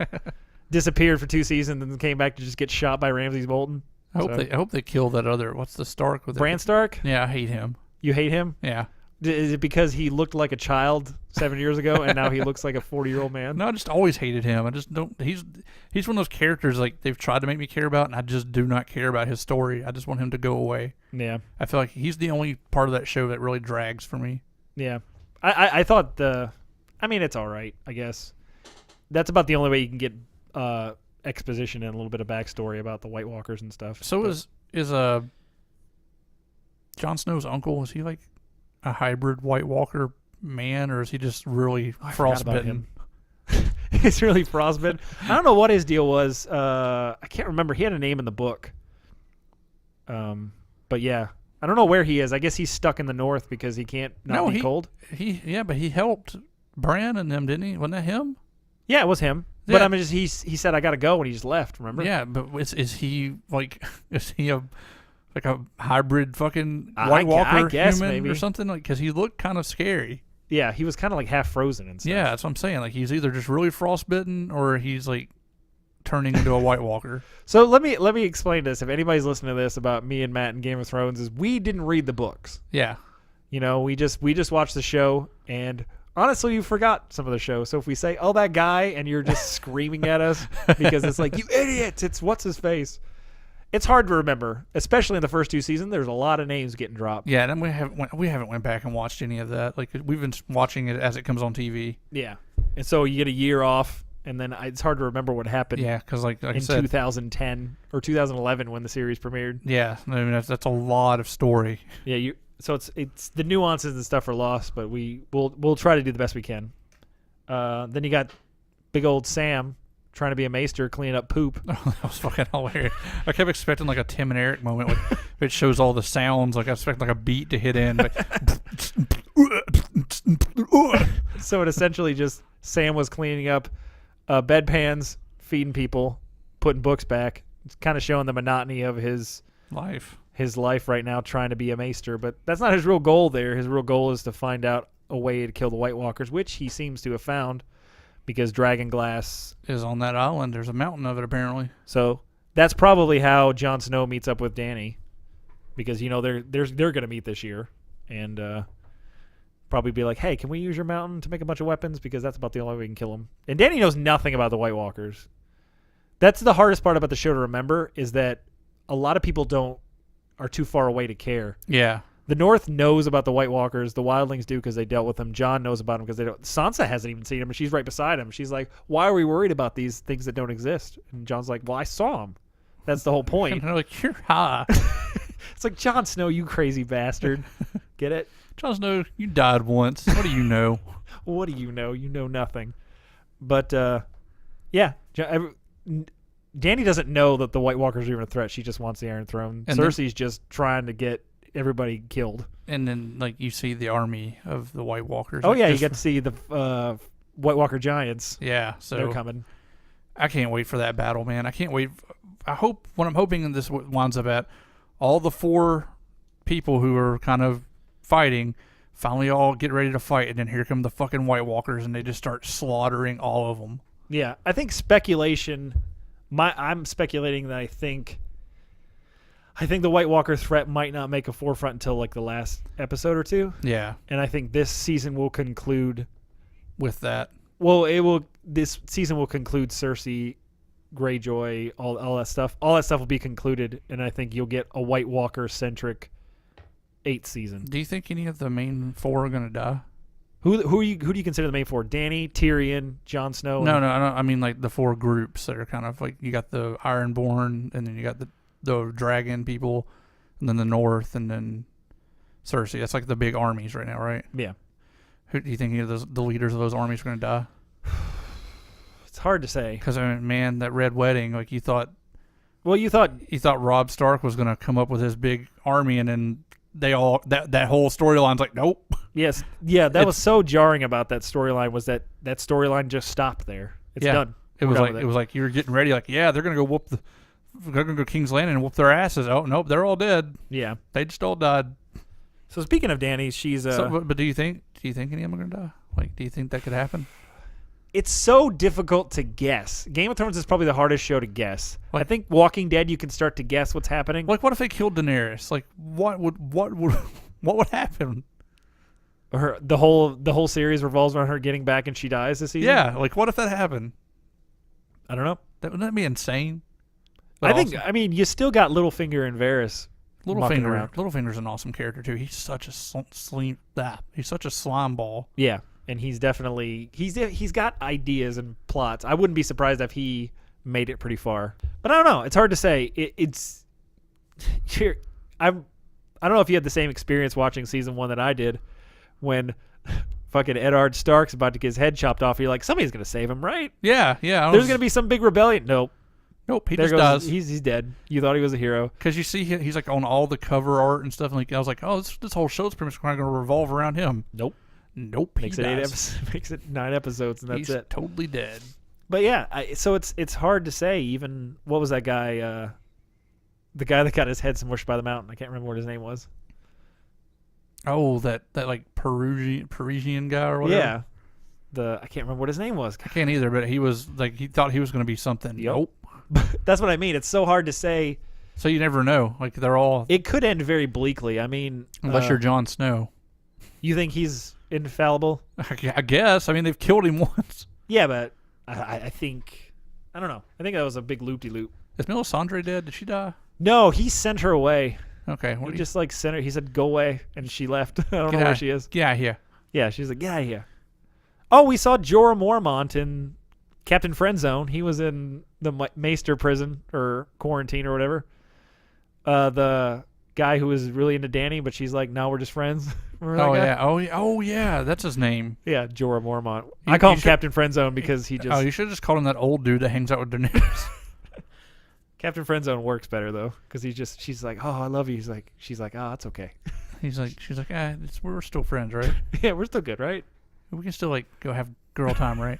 Disappeared for 2 seasons and then came back to just get shot by Ramsay Bolton. I hope they kill that other. What's the Stark with Bran Stark? Yeah, I hate him. You hate him? Yeah. Is it because he looked like a child 7 years ago and now he looks like a 40-year-old man? No, I just always hated him. I just don't. He's one of those characters like they've tried to make me care about, and I just do not care about his story. I just want him to go away. Yeah. I feel like he's the only part of that show that really drags for me. Yeah. I thought it's all right, I guess. That's about the only way you can get exposition and a little bit of backstory about the White Walkers and stuff. So is Jon Snow's uncle, is he like a hybrid White Walker man, or is he just really frostbitten? He's really frostbitten. I don't know what his deal was. I can't remember. He had a name in the book. But yeah, I don't know where he is. I guess he's stuck in the north because he can't be cold. But he helped Bran and them, didn't he? Wasn't that him? Yeah, it was him. Yeah. But I mean, he said I got to go when he just left. Remember? Yeah, but is he a hybrid fucking White Walker I guess, human maybe. Or something? Like, because he looked kind of scary. Yeah, he was kind of like half frozen and stuff. Yeah, that's what I'm saying. Like, he's either just really frostbitten or he's like turning into a White Walker. So let me explain this. If anybody's listening to this about me and Matt and Game of Thrones, is we didn't read the books. Yeah. You know, we just watched the show, and honestly, you forgot some of the show. So if we say, "Oh, that guy," and you're just screaming at us because it's like, "You idiots!" It's what's his face. It's hard to remember, especially in the first 2 seasons. There's a lot of names getting dropped. Yeah, and we haven't went back and watched any of that. Like we've been watching it as it comes on TV. Yeah, and so you get a year off, and then it's hard to remember what happened. Yeah, because like in I said, 2010 or 2011 when the series premiered. Yeah, I mean that's a lot of story. Yeah, so it's the nuances and stuff are lost, but we'll try to do the best we can. Then you got big old Sam trying to be a maester, cleaning up poop. Oh, that was fucking hilarious. I kept expecting like a Tim and Eric moment, like it shows all the sounds. Like I expect like a beat to hit in. Like, so it essentially just Sam was cleaning up bedpans, feeding people, putting books back. It's kind of showing the monotony of his life. His life right now, trying to be a maester, but that's not his real goal. There, his real goal is to find out a way to kill the White Walkers, which he seems to have found. Because Dragonglass is on that island. There's a mountain of it, apparently. So that's probably how Jon Snow meets up with Dany, because you know they're going to meet this year, and probably be like, "Hey, can we use your mountain to make a bunch of weapons? Because that's about the only way we can kill them." And Dany knows nothing about the White Walkers. That's the hardest part about the show to remember, is that a lot of people are too far away to care. Yeah. The North knows about the White Walkers. The Wildlings do because they dealt with them. Jon knows about them because they don't. Sansa hasn't even seen them, and she's right beside him. She's like, "Why are we worried about these things that don't exist?" And Jon's like, "Well, I saw them. That's the whole point." And they're like, "You're high." It's like, Jon Snow, you crazy bastard. Get it? Jon Snow, you died once. What do you know? What do you know? You know nothing. But, yeah. Dany doesn't know that the White Walkers are even a threat. She just wants the Iron Throne. And Cersei's just trying to get everybody killed. And then, like, you see the army of the White Walkers. Oh, like, yeah, you get to see the White Walker giants. Yeah, so they're coming. I can't wait for that battle, man. I can't wait. What I'm hoping this winds up at, all the 4 people who are kind of fighting finally all get ready to fight, and then here come the fucking White Walkers, and they just start slaughtering all of them. Yeah, I think speculation. I'm speculating that I think the White Walker threat might not make a forefront until like the last episode or 2. Yeah. And I think this season will conclude with that. Well, this season will conclude Cersei, Greyjoy, all that stuff. All that stuff will be concluded, and I think you'll get a White Walker centric 8th season. Do you think any of the main 4 are going to die? Who do you consider the main 4? Dany, Tyrion, Jon Snow? No, I mean like the 4 groups that are kind of like, you got the Ironborn, and then you got the dragon people, and then the North, and then Cersei. That's like the big armies right now, right? Yeah. Who do you think the leaders of those armies are going to die? It's hard to say. Because I mean, man, that Red Wedding, like you thought Robb Stark was going to come up with his big army, and then they all that whole storyline's like, nope. Yes, yeah, that was so jarring about that storyline. Was that storyline just stopped there? It's done. It was like you were getting ready, like, yeah, they're gonna go they're gonna go King's Landing and whoop their asses. Oh nope, they're all dead. Yeah, they just all died. So speaking of Dany, she's but do you think any of them are gonna die? Like, do you think that could happen? It's so difficult to guess. Game of Thrones is probably the hardest show to guess. Like, I think Walking Dead, you can start to guess what's happening. Like, what if they killed Daenerys? Like, what would happen? The whole series revolves around her getting back and she dies this season? Yeah, like, what if that happened? I don't know. Wouldn't that be insane? But I mean, you still got Littlefinger and Varys. Littlefinger's an awesome character too. He's such a he's such a slime ball. Yeah, and he's definitely he's got ideas and plots. I wouldn't be surprised if he made it pretty far. But I don't know. It's hard to say. It's here. I don't know if you had the same experience watching season 1 that I did, when fucking Eddard Stark's about to get his head chopped off. You're like, somebody's gonna save him, right? Yeah. There's gonna be some big rebellion. Nope. He just does. He's dead. You thought he was a hero because you see he's like on all the cover art and stuff. And like I was like, oh, this whole show's pretty much going to revolve around him. Nope. Makes it 9 episodes, and that's he's it. Totally dead. But yeah, so it's hard to say. Even what was that guy? The guy that got his head smushed by the mountain. I can't remember what his name was. Oh, that like Parisian guy or whatever. Yeah. I can't remember what his name was. I can't either, but he was like, he thought he was going to be something. Yep. Nope. That's what I mean. It's so hard to say. So you never know. Like they're all. It could end very bleakly. I mean, unless you're Jon Snow. You think he's infallible? I guess. I mean, they've killed him once. Yeah, but I think I don't know. I think that was a big loop-de-loop. Is Melisandre dead? Did she die? No, he sent her away. Okay. He just like sent her. He said, "Go away," and she left. I don't know where she is. Yeah, here. Yeah, she's like, "Yeah, here." Oh, we saw Jorah Mormont in Captain Friendzone. He was in the Maester prison or quarantine or whatever. The guy who was really into Dany, but she's like, "No, we're just friends." Yeah. Oh yeah. That's his name. Yeah, Jorah Mormont. I call him Captain Friendzone because he just. Oh, you should have just called him that old dude that hangs out with Daenerys. Captain Friendzone works better though, because she's like, "Oh, I love you." She's like, "Oh, it's okay." She's like, we're still friends, right? Yeah, we're still good, right? We can still like go have girl time, right?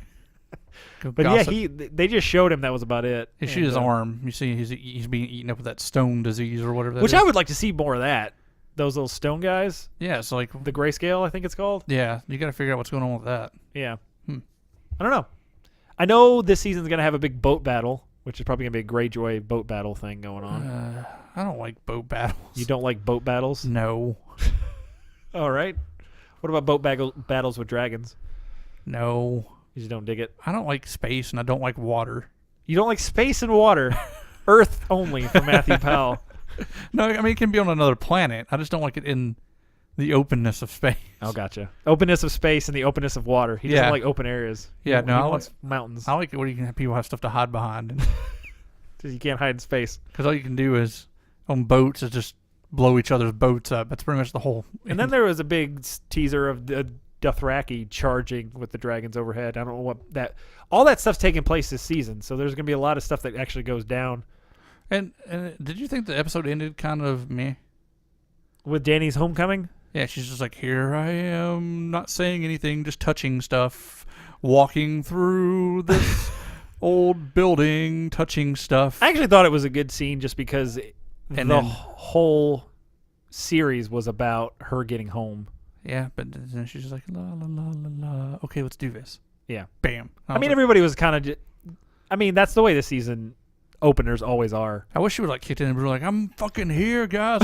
But gossip. Yeah, they just showed him that was about it. You see his arm. You see he's being eaten up with that stone disease or whatever. Which I would like to see more of that. Those little stone guys. Yeah, it's like the grayscale, I think it's called. Yeah, you got to figure out what's going on with that. Yeah. I don't know. I know this season's gonna have a big boat battle, which is probably gonna be a Greyjoy boat battle thing going on. I don't like boat battles. You don't like boat battles? No. All right. What about boat battles with dragons? No. You just don't dig it? I don't like space, and I don't like water. You don't like space and water? Earth only for Matthew Powell. No, I mean, it can be on another planet. I just don't like it in the openness of space. Oh, gotcha. Openness of space and the openness of water. He doesn't like open areas. Yeah, he wants mountains. I like it where you can have people have stuff to hide behind. Because you can't hide in space. Because all you can do is, on boats, is just blow each other's boats up. That's pretty much the whole. And then there was a big teaser of the Dothraki charging with the dragons overhead. I don't know what that. All that stuff's taking place this season, so there's going to be a lot of stuff that actually goes down. And did you think the episode ended kind of meh? With Dany's homecoming? Yeah, she's just like, here I am, not saying anything, just touching stuff, walking through this old building, touching stuff. I actually thought it was a good scene just because the whole series was about her getting home. Yeah, but then she's just like, la, la, la, la, la. Okay, let's do this. Yeah. Bam. I mean, everybody was kind of I mean, that's the way the season openers always are. I wish she would like kicked in and be like, I'm fucking here, guys.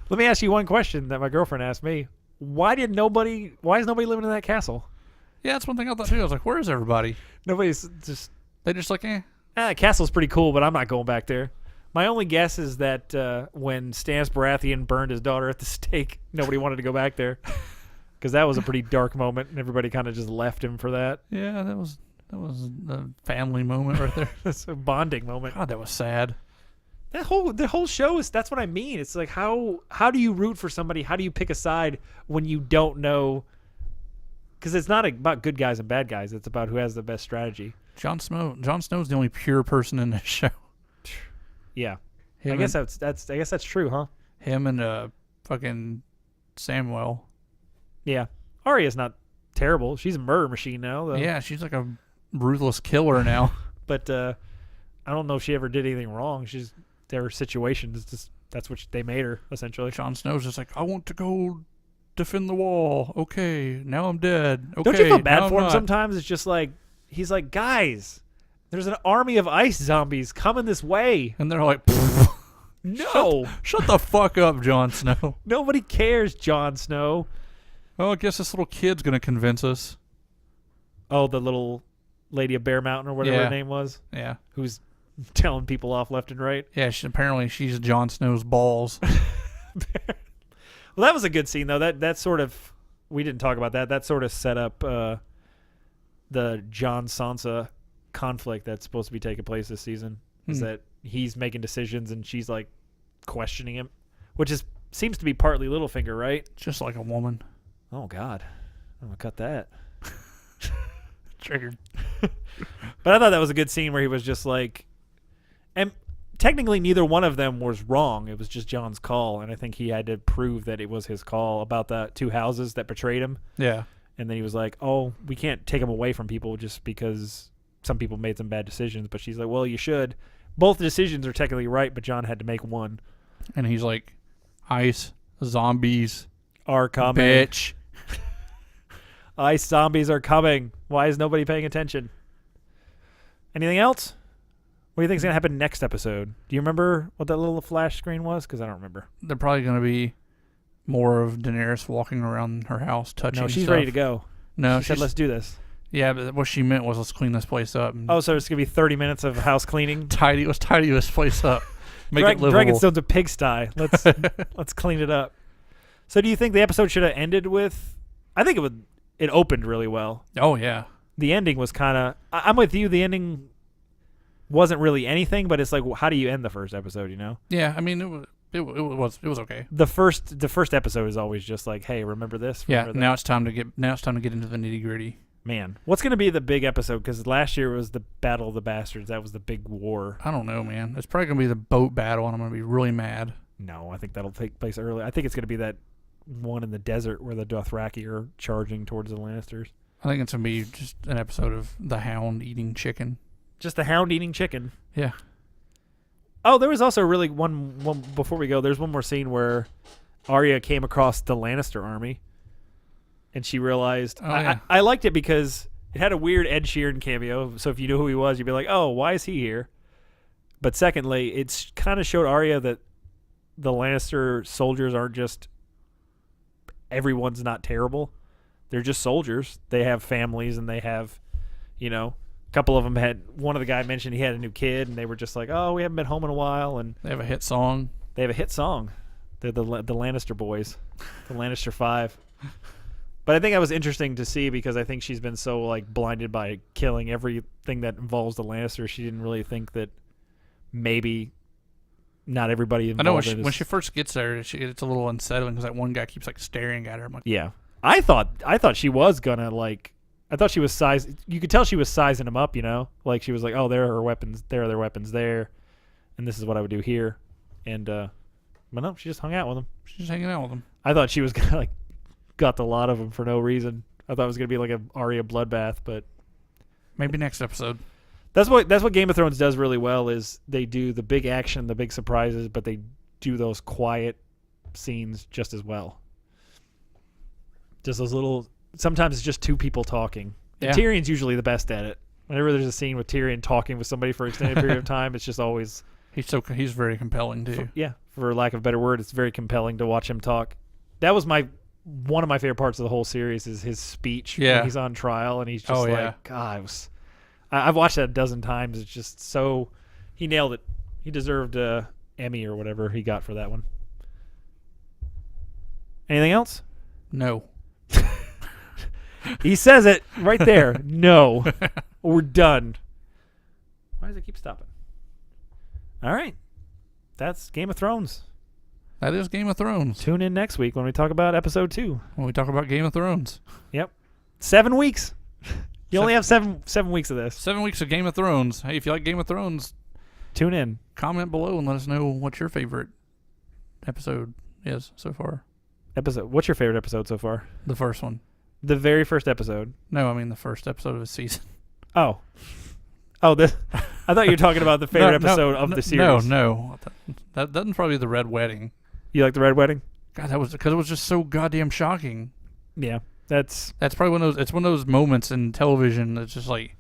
Let me ask you one question that my girlfriend asked me. Why is nobody living in that castle? Yeah, that's one thing I thought too. I was like, where is everybody? Nobody's just... They just like, that castle's pretty cool, but I'm not going back there. My only guess is that when Stannis Baratheon burned his daughter at the stake, nobody wanted to go back there. Because that was a pretty dark moment, and everybody kind of just left him for that. Yeah, that was a family moment right there. That's a bonding moment. God, that was sad. The whole show that's what I mean. It's like how do you root for somebody? How do you pick a side when you don't know? Because it's not about good guys and bad guys. It's about who has the best strategy. Jon Snow's the only pure person in this show. Yeah, I guess that's true, huh? Him and fucking Samwell. Yeah, Arya's not terrible. She's a murder machine now, though. Yeah, she's like a ruthless killer now. But I don't know if she ever did anything wrong. Their situations, just that's what they made her essentially. Jon Snow's just like, I want to go defend the wall. Okay, now I'm dead. Okay, don't you feel bad for him sometimes? It's just like he's like, guys, there's an army of ice zombies coming this way, and they're like, no, shut the fuck up, Jon Snow. Nobody cares, Jon Snow. Oh, I guess this little kid's gonna convince us. Oh, the little lady of Bear Mountain or whatever her name was. Yeah, who's telling people off left and right. Yeah, apparently she's Jon Snow's balls. Well, that was a good scene though. That sort of, we didn't talk about that. That sort of set up the Jon Sansa conflict that's supposed to be taking place this season. Is that he's making decisions and she's like questioning him, which seems to be partly Littlefinger, right? Just like a woman. Oh God, I'm gonna cut that. Triggered. But I thought that was a good scene where he was just like, and technically neither one of them was wrong. It was just Jon's call, and I think he had to prove that it was his call about the two houses that betrayed him. Yeah. And then he was like, oh, we can't take them away from people just because some people made some bad decisions. But she's like, well, you should. Both decisions are technically right, but Jon had to make one. And he's like, ice zombies are coming. Bitch. Ice zombies are coming. Why is nobody paying attention? Anything else? What do you think is going to happen next episode? Do you remember what that little flash screen was? Because I don't remember. They're probably going to be more of Daenerys walking around her house, touching No, she's stuff. ready to go. No, she said, let's do this. Yeah, but what she meant was let's clean this place up. Oh, so it's going to be 30 minutes of house cleaning? Let's tidy this place up. Make it livable. Dragonstone's a pigsty. Let's clean it up. So do you think the episode should have ended with... I think it opened really well. Oh, yeah. The ending was kind of... I'm with you. The ending wasn't really anything, but it's like, how do you end the first episode, you know? Yeah, I mean, it was okay. The first episode is always just like, hey, remember this? Remember that? Now it's time to get into the nitty-gritty. Man, what's going to be the big episode? Because last year was the Battle of the Bastards. That was the big war. I don't know, man. It's probably going to be the boat battle, and I'm going to be really mad. No, I think that'll take place early. I think it's going to be that one in the desert where the Dothraki are charging towards the Lannisters. I think it's going to be just an episode of the Hound eating chicken. Just the Hound eating chicken. Yeah. Oh, there was also really one before we go. There's one more scene where Arya came across the Lannister army, and she realized. I liked it because it had a weird Ed Sheeran cameo. So if you knew who he was, you'd be like, "Oh, why is he here?" But secondly, it's kind of showed Arya that the Lannister soldiers aren't just everyone's not terrible. They're just soldiers. They have families, and they have, couple of them one of the guy mentioned he had a new kid, and they were just like, oh, we haven't been home in a while, and they have a hit song. They're the Lannister boys, the Lannister 5. But I think that was interesting to see because I think she's been so like blinded by killing everything that involves the Lannisters. She didn't really think that maybe not everybody involved. I know when she first gets there, it's a little unsettling because that one guy keeps like staring at her. I'm like, yeah, I thought she was gonna like. I thought she was you could tell she was sizing them up, like she was like, oh, there are her weapons, there are their weapons there, and this is what I would do here, and but no, she just hung out with them. She's just hanging out with them. I thought she was gonna like got the lot of them for no reason. I thought it was gonna be like an Arya bloodbath, but maybe next episode. That's what Game of Thrones does really well is they do the big action, the big surprises, but they do those quiet scenes just as well. Just those little. Sometimes it's just two people talking. And Tyrion's usually the best at it. Whenever there's a scene with Tyrion talking with somebody for an extended period of time, it's just always... He's very compelling, too. For lack of a better word, it's very compelling to watch him talk. That was one of my favorite parts of the whole series is his speech when he's on trial, and he's just God, I've watched that a dozen times. It's just so... He nailed it. He deserved a Emmy or whatever he got for that one. Anything else? No. He says it right there. No. We're done. Why does it keep stopping? All right. That's Game of Thrones. That is Game of Thrones. Tune in next week when we talk about episode 2. When we talk about Game of Thrones. Yep. 7 weeks. You only have seven weeks of this. 7 weeks of Game of Thrones. Hey, if you like Game of Thrones, tune in. Comment below and let us know what your favorite episode is so far. What's your favorite episode so far? The first one. The very first episode. No, I mean the first episode of the season. Oh, I thought you were talking about the favorite episode of the series. No. That's probably the Red Wedding. You like the Red Wedding? God, that was because it was just so goddamn shocking. Yeah, that's probably one of those moments in television that's just like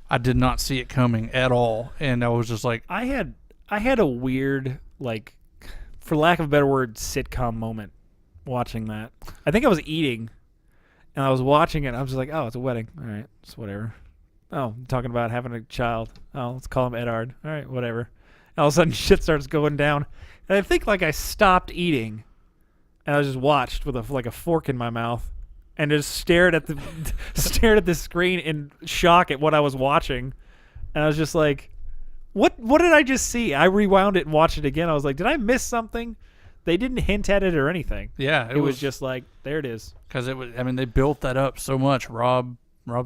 I did not see it coming at all, and I was just like, I had a weird like, for lack of a better word, sitcom moment watching that. I think I was eating. And I was watching it, and I was just like, oh, it's a wedding. All right, it's whatever. Oh, I'm talking about having a child. Oh, let's call him Eddard. All right, whatever. And all of a sudden, shit starts going down. And I think, I stopped eating, and I just watched with a fork in my mouth, and just stared at the screen in shock at what I was watching. And I was just like, what did I just see? I rewound it and watched it again. I was like, did I miss something? They didn't hint at it or anything. Yeah, it was just like, there it is. Because it was. I mean, they built that up so much. Rob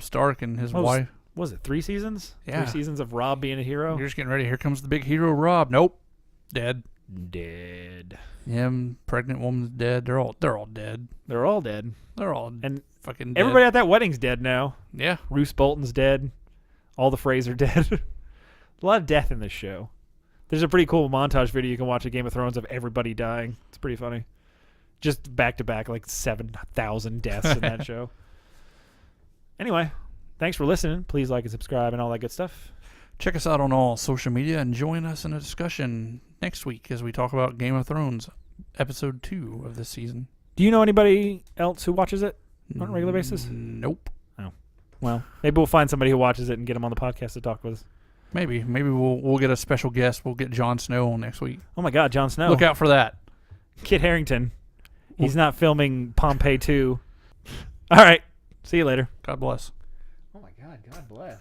Stark and his wife. Was it 3 seasons? Yeah. 3 seasons of Rob being a hero. You're just getting ready. Here comes the big hero, Rob. Nope, dead. Him, pregnant woman's dead. They're all dead. They're all dead. And fucking dead. Everybody at that wedding's dead now. Yeah. Roose Bolton's dead. All the Freys are dead. A lot of death in this show. There's a pretty cool montage video you can watch of Game of Thrones of everybody dying. It's pretty funny. Just back to back, 7,000 deaths in that show. Anyway, thanks for listening. Please like and subscribe and all that good stuff. Check us out on all social media and join us in a discussion next week as we talk about Game of Thrones, episode 2 of this season. Do you know anybody else who watches it on a regular basis? Nope. Oh. Well, maybe we'll find somebody who watches it and get them on the podcast to talk with us. Maybe we'll get a special guest. We'll get Jon Snow on next week. Oh my God, Jon Snow! Look out for that. Kit Harington. He's not filming Pompeii 2. All right. See you later. God bless. Oh my God. God bless.